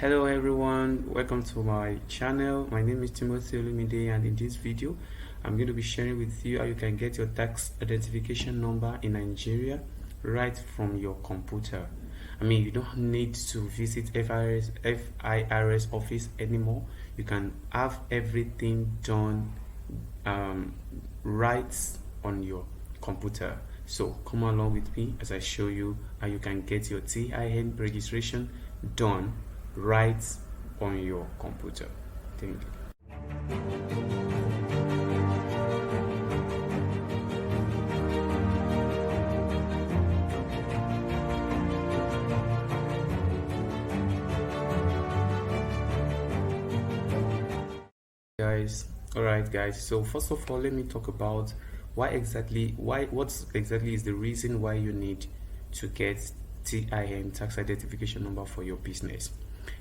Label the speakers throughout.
Speaker 1: Hello everyone, welcome to my channel. My name is Timothy Olumide, and in this video I'm going to be sharing with you how you can get your tax identification number in Nigeria right from your computer. You don't need to visit FIRS office anymore. You can have everything done right on your computer. So come along with me as I show you how you can get your TIN registration done right on your computer. Thank you. Alright guys, so first of all, let me talk about what exactly is the reason why you need to get TIN, tax identification number, for your business.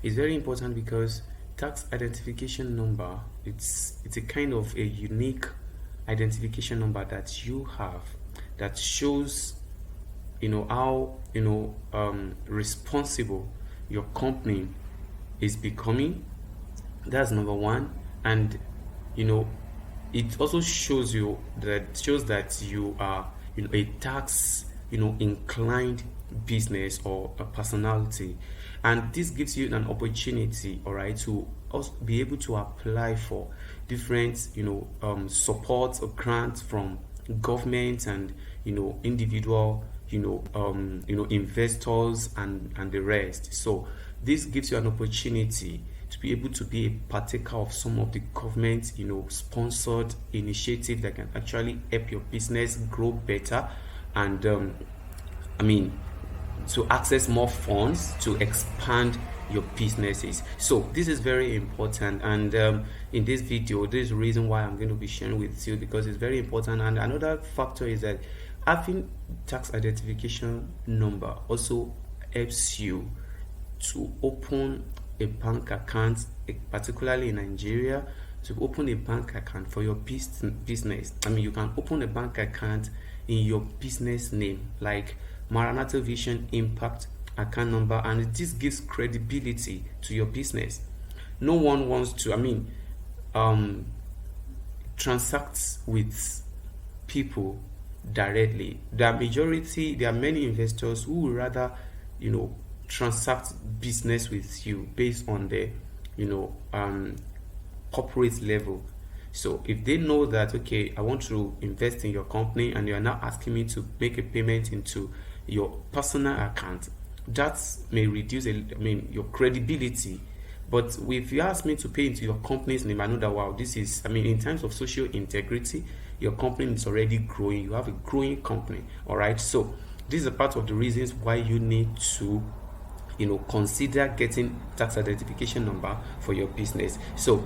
Speaker 1: It's very important because tax identification number, it's a kind of a unique identification number that you have that shows how responsible your company is becoming. That's number one. And it also shows that you are a tax inclined business or a personality, and this gives you an opportunity, all right, to also be able to apply for different support or grants from government and individual investors and the rest. So this gives you an opportunity to be able to be a partaker of some of the government sponsored initiative that can actually help your business grow better, and to access more funds to expand your businesses. So this is very important, and in this video, this is the reason why I'm going to be sharing with you, because it's very important. And another factor is that having tax identification number also helps you to open a bank account, particularly in Nigeria, to open a bank account for your business. You can open a bank account in your business name, like Maranatha Vision Impact account number, and this gives credibility to your business. No one wants to transact with people directly. There are many investors who would rather transact business with you based on the corporate level. So if they know that, okay, I want to invest in your company and you are now asking me to make a payment into your personal account, that may reduce your credibility. But if you ask me to pay into your company's name, I know that, wow, this is in terms of social integrity, your company is already growing. You have a growing company. All right, so this is a part of the reasons why you need to consider getting tax identification number for your business. So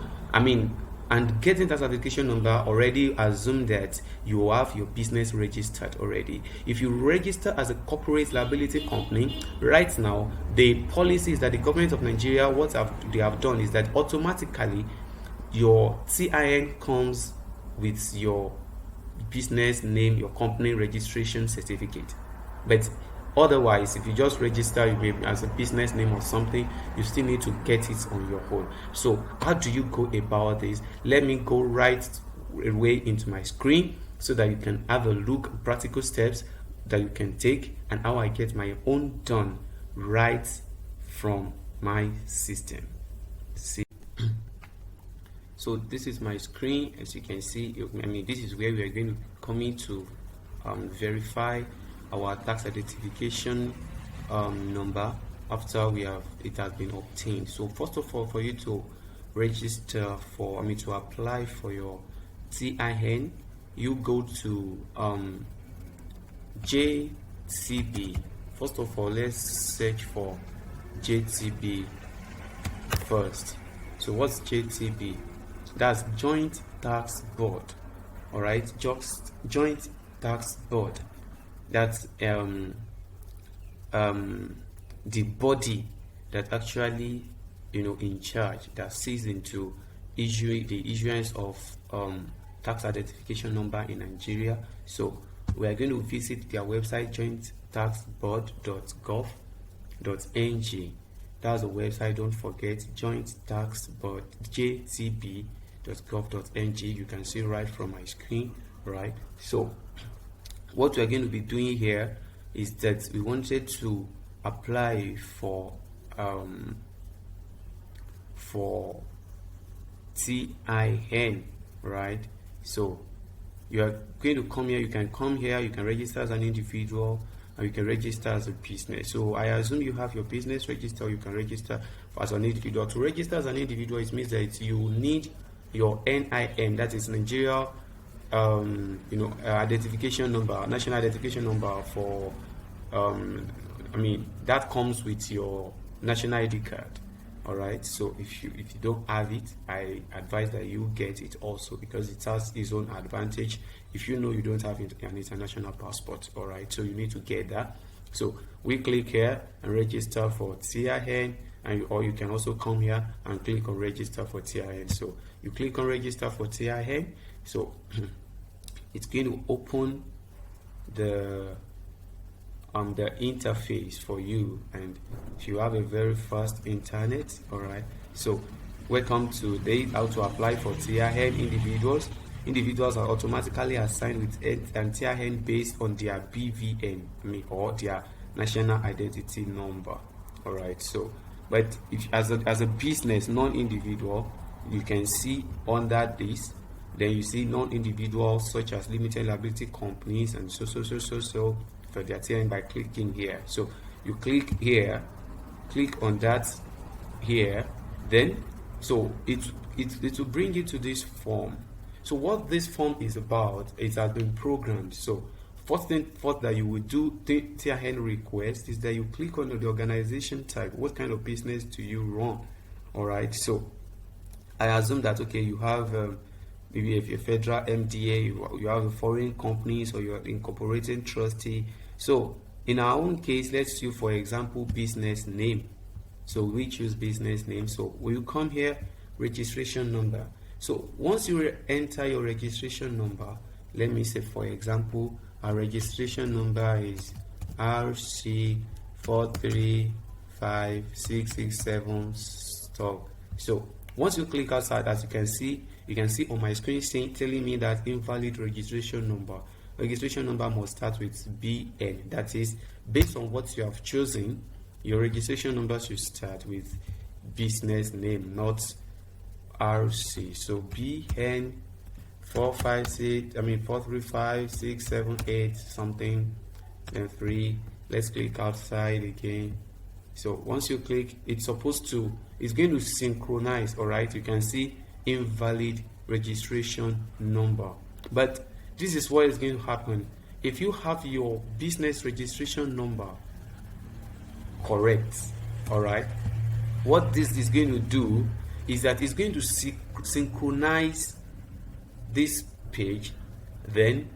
Speaker 1: and getting tax identification number already assume that you have your business registered already. If you register as a corporate liability company right now, the policies that the government of Nigeria they have done is that automatically your TIN comes with your business name, your company registration certificate. But otherwise, if you just register as a business name or something, you still need to get it on your own. So how do you go about this? Let me go right away into my screen so that you can have a look at practical steps that you can take and how I get my own done right from my system. See, so this is my screen. As you can see, this is where we are going to come in to verify our tax identification number after it has been obtained. So first of all, for you to register to apply for your TIN, you go to JTB. First of all, let's search for JTB first. So what's JTB? That's Joint Tax Board. All right, just Joint Tax Board. That's the body that actually in charge, that sees into the issuance of tax identification number in Nigeria. So we are going to visit their website, jointtaxboard.gov.ng. That's the website. Don't forget, joint tax but jtb.gov.ng. You can see right from my screen, right? So what we're going to be doing here is that we wanted to apply for TIN, right? So you are going to come here. You can come here, you can register as an individual, and you can register as a business. So I assume you have your business register. You can register as an individual. To register as an individual, it means that you need your NIN, that is Nigeria identification number, national identification number for that comes with your national ID card. All right, so if you don't have it, I advise that you get it also, because it has its own advantage. If you know you don't have an international passport, all right, so you need to get that. So we click here and register for TIN, or you can also come here and click on register for TIN. So you click on register for TIN. So it's going to open the interface for you, and if you have a very fast internet, all right, so welcome to how to apply for TIN. Individuals are automatically assigned with an TIN based on their BVN, or their national identity number. All right, so but if as a business non-individual, you can see under this, then you see non-individuals such as limited liability companies and so for their TIN by clicking here. So you click here, click on that here, then so it will bring you to this form. So what this form is about, it has been programmed. So first that you will do TIN request is that you click on the organization type. What kind of business do you run? All right, so I assume that okay, you have maybe if you're federal MDA, you have a foreign companies, or you're incorporating trustee. So in our own case, let's do, for example, business name. So we choose business name. So we'll come here, registration number. So once you enter your registration number, let me say, for example, our registration number is RC435667 stop. So once you click outside, as you can see on my screen telling me that invalid registration number. Registration number must start with BN. That is, based on what you have chosen, your registration number should start with business name, not RC. So BN 435 something and 3. Let's click outside again. So once you click, it's going to synchronize. All right, you can see invalid registration number. But this is what is going to happen. If you have your business registration number correct, all right, what this is going to do is that it's going to synchronize this page, then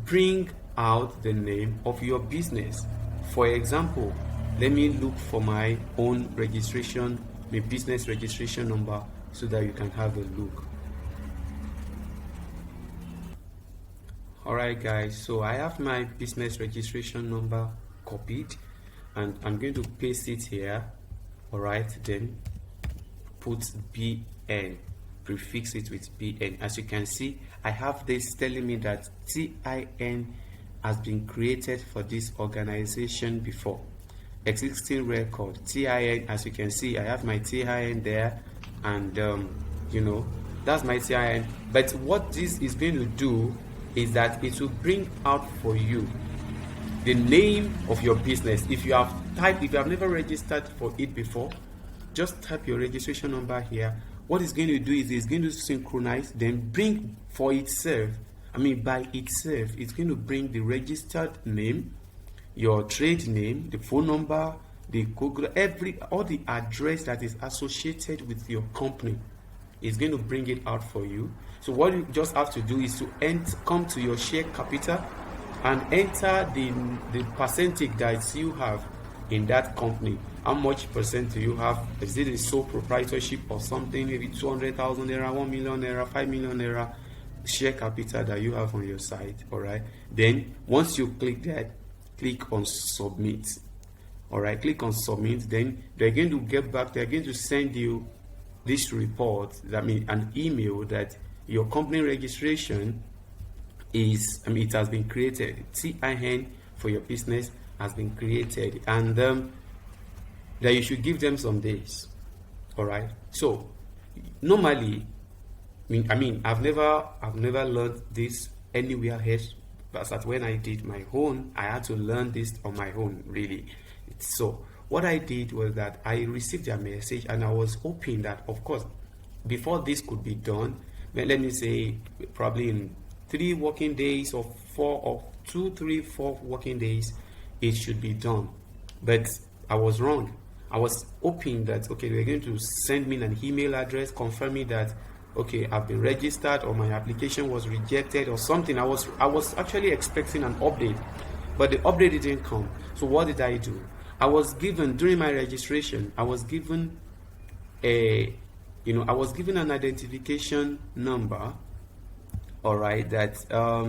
Speaker 1: bring out the name of your business. For example, let me look for my own registration, my business registration number, so that you can have a look. Alright guys, so I have my business registration number copied, and I'm going to paste it here. Alright, then put BN, prefix it with BN. As you can see, I have this telling me that TIN has been created for this organization before. Existing record, TIN, as you can see, I have my TIN there, and that's my TIN. But what this is going to do is that it will bring out for you the name of your business. If you have never registered for it before, just type your registration number here. What it's going to do is it's going to synchronize, then bring for itself, by itself, it's going to bring the registered name, your trade name, the phone number, the Google, all the address that is associated with your company. It's going to bring it out for you. So what you just have to do is to come to your share capital and enter the percentage that you have in that company. How much percent do you have? Is it a sole proprietorship or something? Maybe 200,000 naira, 1 million naira, 5 million naira share capital that you have on your site. All right. Then once you click that, click on submit. All right, click on submit. Then they're going to get back. They're going to send you this report, that means an email, that your company registration is, it has been created. TIN for your business has been created, and that you should give them some days. All right. So normally, I've never learned this anywhere else, but when I did my own, I had to learn this on my own, really. So what I did was that I received their message, and I was hoping that, of course, before this could be done, let me say probably in 3 working days or 4 or 2, 3, 4 working days, it should be done. But I was wrong. I was hoping that, okay, they're going to send me an email address confirming that, okay, I've been registered, or my application was rejected or something. I was actually expecting an update, but the update didn't come. So what did I do? I was given, during my registration, I was given an identification number. All right, that I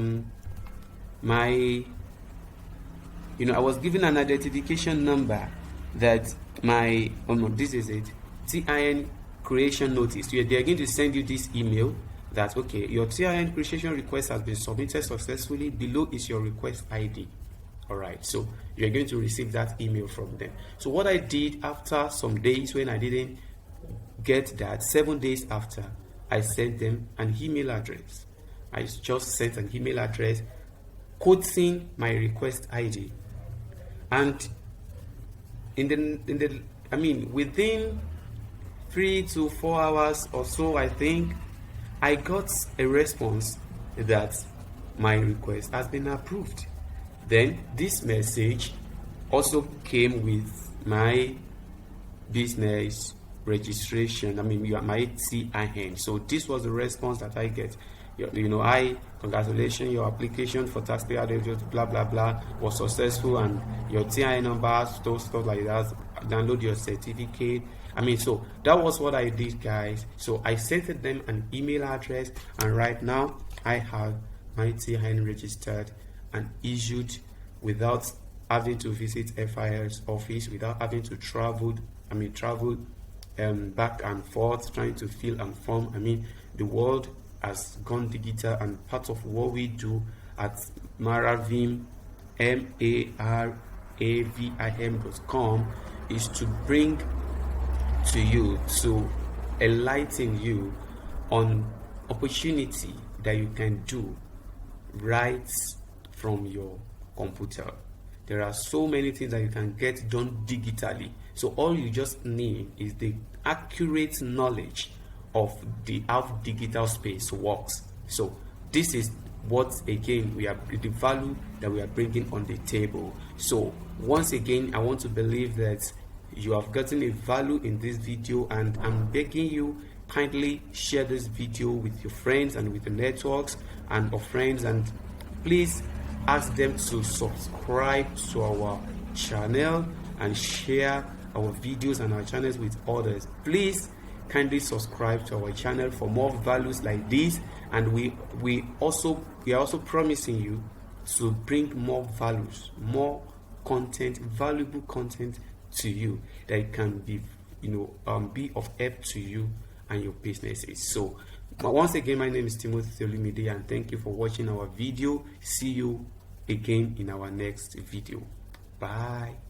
Speaker 1: was given an identification number that this is it, TIN creation notice. They're going to send you this email that, okay, your TIN creation request has been submitted successfully. Below is your request ID. All right, so you're going to receive that email from them. So what I did, after some days when I didn't get that, 7 days after, I sent them an email address. I just sent an email address quoting my request ID, and within 3 to 4 hours or so, I think I got a response that my request has been approved. Then this message also came with my business registration, my TIN. So this was the response that I get. Congratulations, your application for taxpayer, blah blah blah, was successful, and your TIN number, stuff like that. Download your certificate. So that was what I did, guys. So I sent them an email address, and right now I have my TIN registered and issued without having to visit FIR's office, without having to travel back and forth trying to fill and form. The world has gone digital, and part of what we do at Maravim, maravim.com, is to bring to you, to enlighten you on opportunity that you can do right from your computer. There are so many things that you can get done digitally. So all you just need is the accurate knowledge of how digital space works. So this is what, again, the value that we are bringing on the table. So once again, I want to believe that you have gotten a value in this video, and I'm begging you, kindly share this video with your friends and with the networks and of friends, and please ask them to subscribe to our channel and share our videos and our channels with others. Please kindly subscribe to our channel for more values like this, and we are also promising you to bring more values, more content, valuable content to you that can be of help to you and your businesses. So once again, my name is Timothy Olumide, and thank you for watching our video. See you again in our next video. Bye.